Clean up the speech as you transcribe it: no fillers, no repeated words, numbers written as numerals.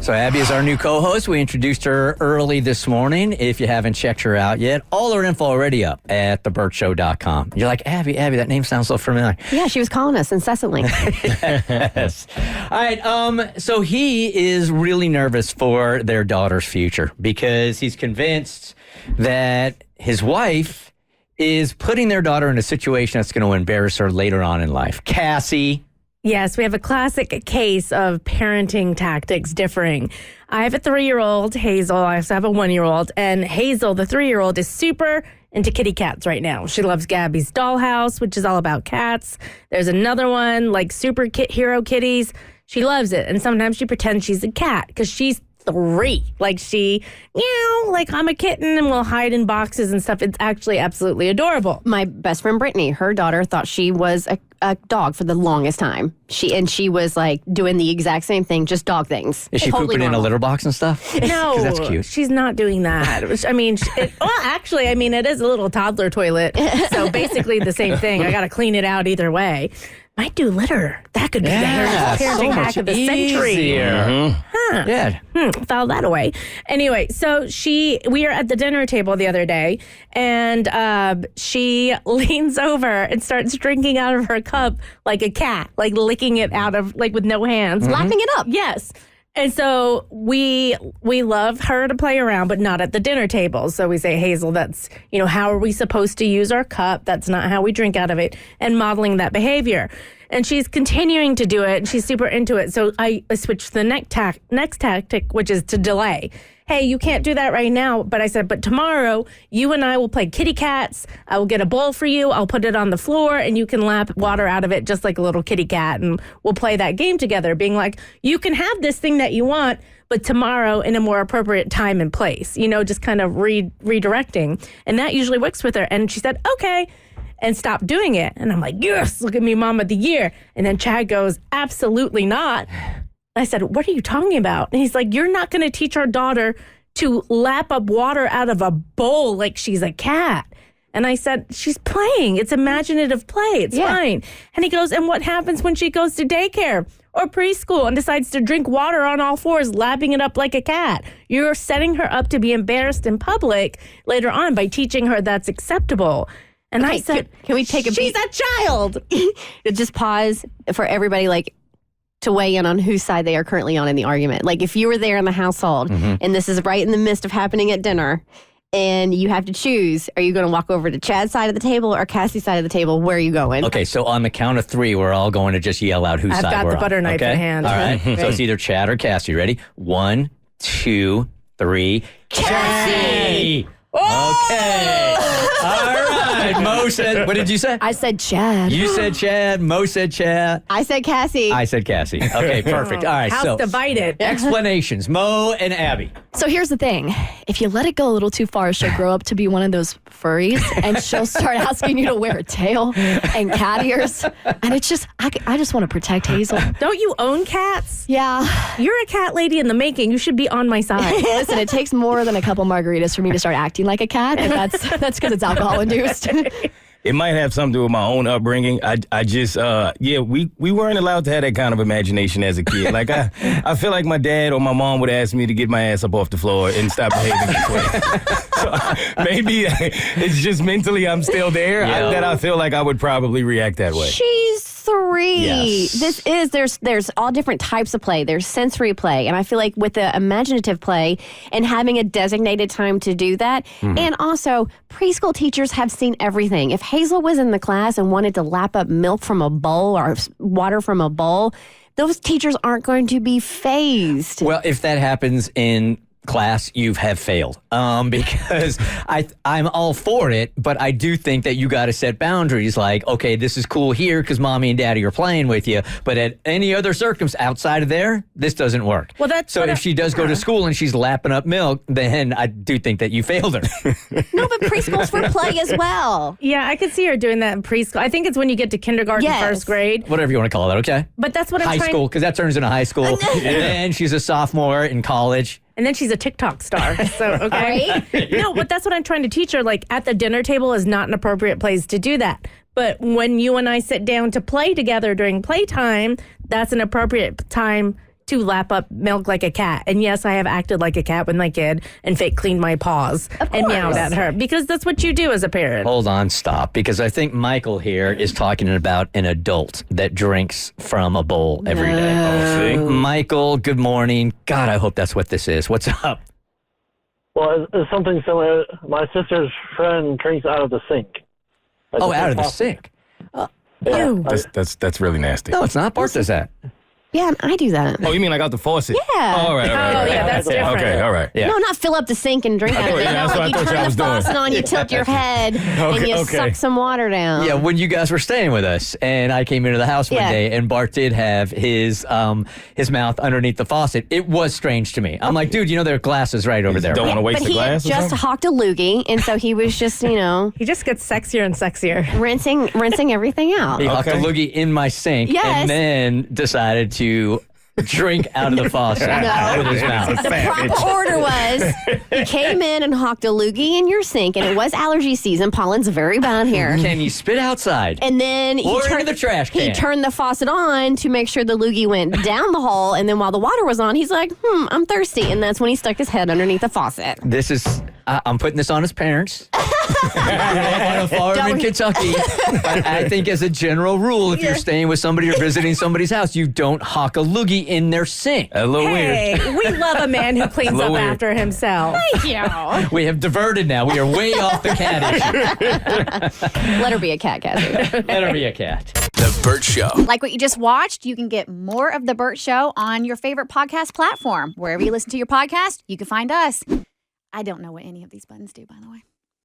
So Abby is our new co-host. We introduced her early this morning. If you haven't checked her out yet, all her info already up at thebertshow.com. You're like, Abby, that name sounds so familiar. Yeah, she was calling us incessantly. Yes. All right. So he is really nervous for their daughter's future because he's convinced that his wife is putting their daughter in a situation that's going to embarrass her later on in life. Cassie. Yes, we have a classic case of parenting tactics differing. I have a 3-year-old, Hazel. I also have a 1-year-old. And Hazel, the 3-year-old, is super into kitty cats right now. She loves Gabby's dollhouse, which is all about cats. There's another one, like super hero kitties. She loves it. And sometimes she pretends she's a cat because she's 3. Like she, like I'm a kitten and we'll hide in boxes and stuff. It's actually absolutely adorable. My best friend Brittany, her daughter thought she was a dog for the longest time. She was like doing the exact same thing, just dog things. Is she totally pooping normal. in a litter box and stuff? No, 'Cause that's cute. She's not doing that. It is a little toddler toilet. So basically the same thing. I got to clean it out either way. Might do litter. That could be the parenting hack of the century. Huh. Yeah. File that away. Anyway, so we were at the dinner table the other day, and she leans over and starts drinking out of her cup like a cat, like licking it out of, like with no hands. Lapping it up. Yes. And so we love her to play around, but not at the dinner table. So we say, Hazel, that's, how are we supposed to use our cup? That's not how we drink out of it. And modeling that behavior. And she's continuing to do it, and she's super into it. So I switched to the next tactic, which is to delay. Hey, you can't do that right now. But I said, but tomorrow, you and I will play kitty cats. I will get a bowl for you. I'll put it on the floor, and you can lap water out of it just like a little kitty cat. And we'll play that game together, being like, you can have this thing that you want, but tomorrow in a more appropriate time and place, just kind of redirecting. And that usually works with her. And she said, okay, and stopped doing it. And I'm like, yes, look at me, Mom of the Year. And then Chad goes, absolutely not. I said, what are you talking about? And he's like, you're not going to teach our daughter to lap up water out of a bowl like she's a cat. And I said, she's playing. It's imaginative play. It's fine. And he goes, and what happens when she goes to daycare or preschool and decides to drink water on all fours, lapping it up like a cat? You're setting her up to be embarrassed in public later on by teaching her that's acceptable. And I said, can we take a she's beat? a child. Just pause for everybody, to weigh in on whose side they are currently on in the argument. Like, if you were there in the household and this is right in the midst of happening at dinner and you have to choose, are you going to walk over to Chad's side of the table or Cassie's side of the table? Where are you going? Okay, so on the count of 3, we're all going to just yell out whose I've side got we're the on. butter knife in hand. All right. So it's either Chad or Cassie. Ready? 1, 2, 3. Cassie! Okay. All right. Mo said, what did you say? I said Chad. You said Chad. Mo said Chad. I said Cassie. I said Cassie. Okay, perfect. All right, House so divided. explanations. Mo and Abby. So here's the thing. If you let it go a little too far, she'll grow up to be one of those furries, and she'll start asking you to wear a tail and cat ears. And it's just, I just want to protect Hazel. Don't you own cats? Yeah. You're a cat lady in the making. You should be on my side. Listen, it takes more than a couple margaritas for me to start acting like a cat, and that's because it's alcohol induced. It might have something to do with my own upbringing. I just, we weren't allowed to have that kind of imagination as a kid. Like, I feel like my dad or my mom would ask me to get my ass up off the floor and stop behaving this way. So maybe it's just mentally I'm still there that I feel like I would probably react that way. She's 3. Yes. There's all different types of play. There's sensory play. And I feel like with the imaginative play and having a designated time to do that, and also preschool teachers have seen everything. If Hazel was in the class and wanted to lap up milk from a bowl or water from a bowl, those teachers aren't going to be fazed. Well, if that happens in class, you have failed. Because I'm all for it, but I do think that you got to set boundaries. Like, okay, this is cool here because mommy and daddy are playing with you, but at any other circumstance outside of there, this doesn't work. Well, that's so what if she does go to school and she's lapping up milk, then I do think that you failed her. No, but preschool's for play as well. Yeah, I could see her doing that in preschool. I think it's when you get to kindergarten, first grade. Whatever you want to call it, okay? But that's what I'm high trying. school, because that turns into high school. And then she's a sophomore in college. And then she's a TikTok star. So, okay. No, but that's what I'm trying to teach her. Like, at the dinner table is not an appropriate place to do that. But when you and I sit down to play together during playtime, that's an appropriate time to lap up milk like a cat. And yes, I have acted like a cat with my kid and fake cleaned my paws and meowed at her because that's what you do as a parent. Hold on, stop. Because I think Michael here is talking about an adult that drinks from a bowl every day. Michael, good morning. God, I hope that's what this is. What's up? Well, it's something similar. My sister's friend drinks out of the sink. Oh, out of the sink. Yeah, That's really nasty. No, it's not. Bart does that. Yeah, and I do that. Oh, you mean like out the faucet? Yeah. Oh, all right. That's different. Okay, all right. Yeah. No, not fill up the sink and drink out of it. that's No, what I you thought turn y'all the was doing. faucet on, you tilt your head, and you suck some water down. Yeah, when you guys were staying with us, and I came into the house one day, and Bart did have his mouth underneath the faucet. It was strange to me. I'm like, dude, there are glasses right over there. Don't want to waste But the he glass. had just hawked a loogie, and so he was just, He just gets sexier and sexier. rinsing everything out. He hucked a loogie in my sink, Yes. and then decided to drink out of the faucet with his mouth. The proper order was he came in and hawked a loogie in your sink, and it was allergy season. Pollen's very bad here. Can you spit outside? And then he Or turned into the trash He can. turned the faucet on to make sure the loogie went down the hole. And then while the water was on, he's like, I'm thirsty. And that's when he stuck his head underneath the faucet. This is, I'm putting this on his parents. On a farm in Kentucky. But I think as a general rule, if you're staying with somebody or visiting somebody's house, you don't hawk a loogie in their sink. A little weird. Hey, we love a man who cleans up weird. after himself. Yeah. We have diverted now. We are way off the cat issue. Let her be a cat, Cassie. Let her be a cat. The Bert Show. Like what you just watched, you can get more of The Bert Show on your favorite podcast platform. Wherever you listen to your podcast, you can find us. I don't know what any of these buttons do, by the way.